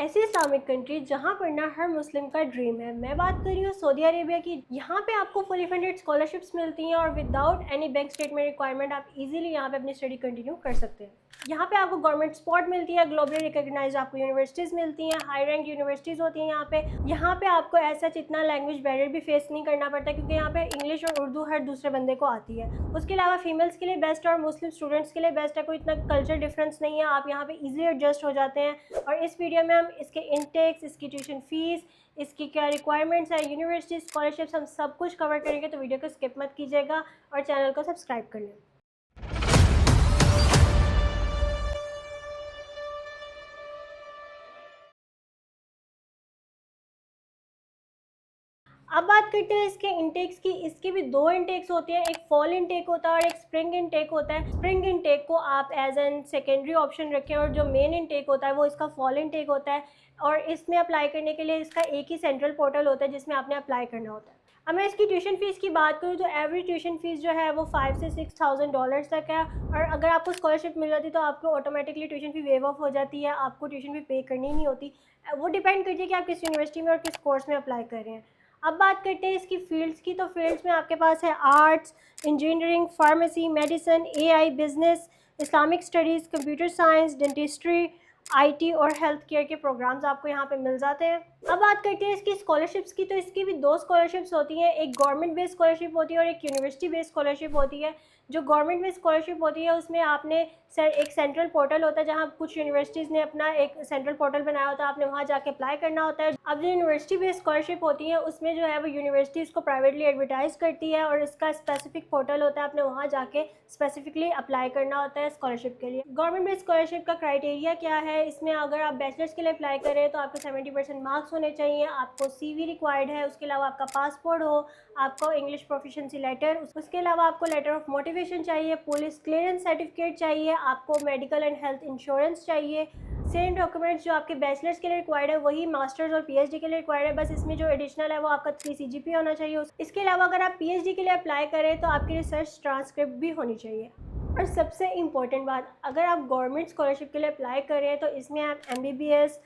ऐसी Islamic country जहाँ पढ़ना हर मुस्लिम का ड्रीम है। मैं बात कर रही हूँ सऊदी अरेबिया की। यहाँ पे आपको फुली फंडेड स्कॉलरशिप्स मिलती हैं और without any bank statement requirement आप इजीली यहाँ पे अपनी स्टडी कंटिन्यू कर सकते हैं। यहाँ पे आपको गवर्नमेंट सपोर्ट मिलती है, ग्लोबली रिकॉग्नाइज्ड आपको यूनिवर्सिटीज़ मिलती हैं, हाई रैंक यूनिवर्सिटीज़ होती हैं यहाँ पे आपको ऐसा इतना लैंग्वेज बैरियर भी फेस नहीं करना पड़ता, क्योंकि यहाँ पे इंग्लिश और उर्दू हर दूसरे बंदे को आती है। उसके अलावा फीमेल्स के लिए बेस्ट है और मुस्लिम स्टूडेंट्स के लिए बेस्ट है। कोई इतना कल्चर डिफरेंस नहीं है, आप यहाँ पे इजीली एडजस्ट हो जाते हैं। और इस वीडियो में हम इसके इनटेक्स, इसकी ट्यूशन फीस, इसकी क्या रिक्वायरमेंट्स है, यूनिवर्सिटी स्कॉलरशिप्स, हम सब कुछ कवर करेंगे। तो वीडियो को स्किप मत कीजिएगा और चैनल को सब्सक्राइब कर लें। अब बात करते हैं इसके इंटेक्स की। इसके भी दो इंटेक्स होते हैं, एक फॉल इंटेक होता है और एक स्प्रिंग इंटेक होता है। स्प्रिंग इंटेक को आप एज एन सेकेंडरी ऑप्शन रखें और जो मेन इंटेक होता है वो इसका फॉल इंटेक होता है। और इसमें अप्लाई करने के लिए इसका एक ही सेंट्रल पोर्टल होता है जिसमें आपने अप्लाई करना होता है। अब मैं इसकी ट्यूशन फ़ीस की बात करूँ तो एवरी ट्यूशन फ़ीस जो है वो $5,000 से $6,000 तक है। और अगर आपको स्कॉलरशिप मिल जाती है तो आपको automatically tuition fee wave of हो जाती है, आपको ट्यूशन फ़ी पे करनी नहीं होती। वो डिपेंड करती है कि आप किस यूनिवर्सिटी में और किस कोर्स में अप्लाई कर रहे हैं। अब बात करते हैं इसकी फ़ील्ड्स की। तो फील्ड्स में आपके पास है arts, engineering, pharmacy, medicine, AI, business, Islamic studies, computer science, dentistry, IT और हेल्थ केयर के प्रोग्राम्स आपको यहाँ पे मिल जाते हैं। अब बात करते हैं इसकी स्कॉलरशिप्स की। तो इसकी भी दो स्कॉलरशिप्स होती हैं, एक गवर्नमेंट बेस्ड स्कॉलरशिप होती है और एक यूनिवर्सिटी बेस्ड स्कॉलरशिप होती है। जो गवर्नमेंट बेस्ड स्कॉलरशिप होती है उसमें आपने एक सेंट्रल पोर्टल होता है, जहाँ कुछ यूनिवर्सिटीज़ ने अपना एक सेंट्रल पोर्टल बनाया होता है, आपने वहाँ जाके अप्लाई करना होता है। अब जो यूनिवर्सिटी बेस्ड स्कॉलरशिप होती है उसमें जो है वो यूनिवर्सिटीज़ को प्राइवेटली एडवर्टाइज करती है और इसका स्पेसिफिक पोर्टल होता है, आपने वहाँ जाके स्पेसिफिकली अप्लाई करना होता है स्कॉलरशिप के लिए। गवर्नमेंट बेस्ड स्कॉलरशिप का क्राइटेरिया क्या है, इसमें अगर आप बैचलर्स के लिए अप्लाई करें तो आपके 70% मार्क्स होने चाहिए, आपको CV रिक्वायर्ड है, उसके अलावा आपका पासपोर्ट हो, आपको इंग्लिश प्रोफिशिएंसी लेटर, उसके अलावा आपको लेटर ऑफ मोटिवेशन चाहिए, पुलिस क्लियरेंस सर्टिफिकेट चाहिए, आपको मेडिकल एंड हेल्थ इंश्योरेंस चाहिए। सेम डॉक्यूमेंट्स जो आपके बैचलर्स के लिए रिक्वायर्ड है वही मास्टर्स और PhD के लिए रिक्वायर्ड है, बस इसमें जो एडिशनल है वो आपका 3 CGPA होना चाहिए। इसके अलावा अगर आप PhD के लिए अप्लाई करें तो आपकी रिसर्च ट्रांसक्रिप्ट भी होनी चाहिए। और सबसे इम्पॉर्टेंट बात, अगर आप गवर्नमेंट स्कॉलरशिप के लिए अप्लाई करें तो इसमें आप MBBS,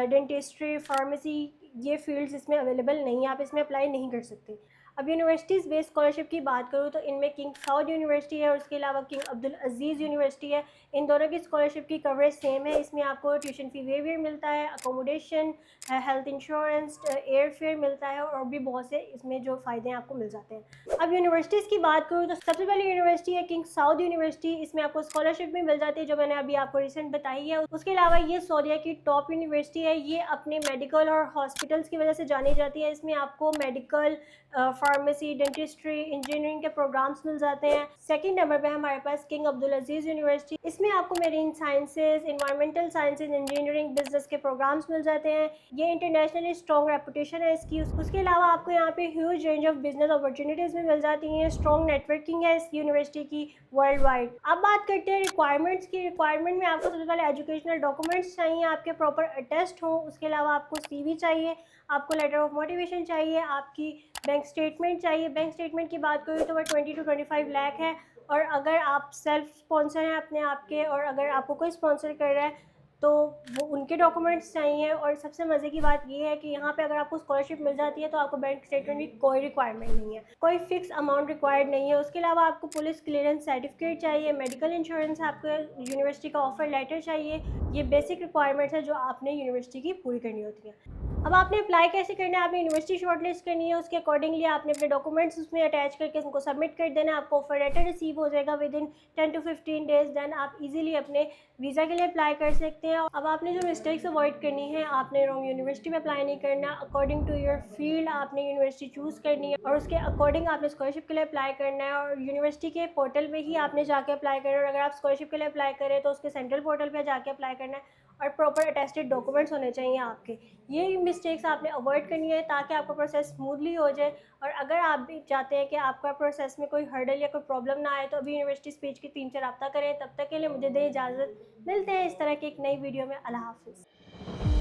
डेंटिस्ट्री, फार्मेसी, ये फील्ड्स इसमें अवेलेबल नहीं है, आप इसमें अप्लाई नहीं कर सकते। अब यूनिवर्सिटीज़ बेस्ड स्कॉलरशिप की बात करूँ तो इनमें किंग साउद यूनिवर्सिटी है और उसके अलावा किंग अब्दुल अजीज़ यूनिवर्सिटी है। इन दोनों की स्कॉलरशिप की कवरेज सेम है। इसमें आपको ट्यूशन फ़ी वेवियर मिलता है, accommodation, health insurance, air fare मिलता है और भी बहुत से इसमें जो फ़ायदे हैं आपको मिल जाते हैं। अब यूनिवर्सिटीज़ की बात करूँ तो सबसे पहली यूनिवर्सिटी है किंग साउद यूनिवर्सिटी। इसमें आपको स्कॉलरशिप भी मिल जाती है जो मैंने अभी आपको रिसेंट बताई है। उसके अलावा ये सऊदीया की टॉप यूनिवर्सिटी है, ये अपने मेडिकल और हॉस्पिटल्स की वजह से जानी जाती है। इसमें आपको मेडिकल, फार्मेसी, डेंटिस्ट्री, इंजीनियरिंग के प्रोग्राम्स मिल जाते हैं। सेकंड नंबर पे हमारे पास किंग अब्दुल अजीज़ यूनिवर्सिटी। इसमें आपको marine sciences, environmental sciences, engineering, business के प्रोग्राम्स मिल जाते हैं। ये इंटरनेशनली स्ट्रॉन्ग रेपुटेशन है इसकी। उसके अलावा आपको यहाँ पे huge range of business opportunities भी मिल जाती हैं। स्ट्रॉन्ग नेटवर्किंग है इस यूनिवर्सिटी की वर्ल्ड वाइड। अब बात करते हैं रिक्वायरमेंट्स की। रिक्वायरमेंट में आपको सबसे पहले एजुकेशनल डॉक्यूमेंट्स चाहिए, आपके प्रॉपर अटेस्ट हों। उसके अलावा आपको CV चाहिए, आपको लेटर ऑफ मोटिवेशन चाहिए, आपकी बैंक स्टेटमेंट चाहिए। बैंक स्टेटमेंट की बात करूँ तो वह 20 to 25 लाख है। और अगर आप सेल्फ स्पॉन्सर हैं अपने आप के और अगर आपको कोई स्पॉन्सर कर रहा है तो वो उनके डॉक्यूमेंट्स चाहिए। और सबसे मज़े की बात ये है कि यहाँ पे अगर आपको स्कॉलरशिप मिल जाती है तो आपको बैंक स्टेटमेंट की कोई रिक्वायरमेंट नहीं है, कोई फिक्स अमाउंट रिक्वायर्ड नहीं है। उसके अलावा आपको पुलिस क्लियरेंस सर्टिफिकेट चाहिए, मेडिकल इंश्योरेंस, आपको यूनिवर्सिटी का ऑफर लेटर चाहिए। ये बेसिक रिक्वायरमेंट्स है जो आपने यूनिवर्सिटी की पूरी करनी होती है। अब आपने अप्लाई कैसे करना है, आपने यूनिवर्सिटी शॉर्टलिस्ट करनी है, उसके अकॉर्डिंगली आपने अपने डॉक्यूमेंट्स उसमें अटैच करके उनको सबमिट कर देना है। आपको ऑफर लेटर रिसीव हो जाएगा within 10 to 15 days. Then आप इजीली अपने वीज़ा के लिए अप्लाई कर सकते हैं। अब आपने जो मिस्टेक्स अवॉइड करनी है, आपने रॉन्ग यूनिवर्सिटी में अप्लाई नहीं करना। अकॉर्डिंग टू योर फील्ड आपने यूनिवर्सिटी चूज़ करनी है और उसके अकॉर्डिंग आपने स्कॉलरशिप के लिए अप्लाई करना है और यूनिवर्सिटी के पोर्टल में ही आपने जाके अप्लाई करना है। और अगर आप स्कॉलरशिप के लिए अप्लाई करें तो उसके सेंट्रल पोर्टल पर जाके अप्लाई करना है और प्रॉपर अटेस्टेड डॉक्यूमेंट्स होने चाहिए आपके। ये मिस्टेक्स आपने अवॉइड करनी है ताकि आपका प्रोसेस स्मूथली हो जाए। और अगर आप भी चाहते हैं कि आपका प्रोसेस में कोई हर्डल या कोई प्रॉब्लम ना आए तो अभी यूनिवर्सिटी पेज की टीम से रब्ता करें। तब तक के लिए मुझे दें इजाज़त, मिलते हैं इस तरह की एक नई वीडियो में। अल्लाह हाफिज़।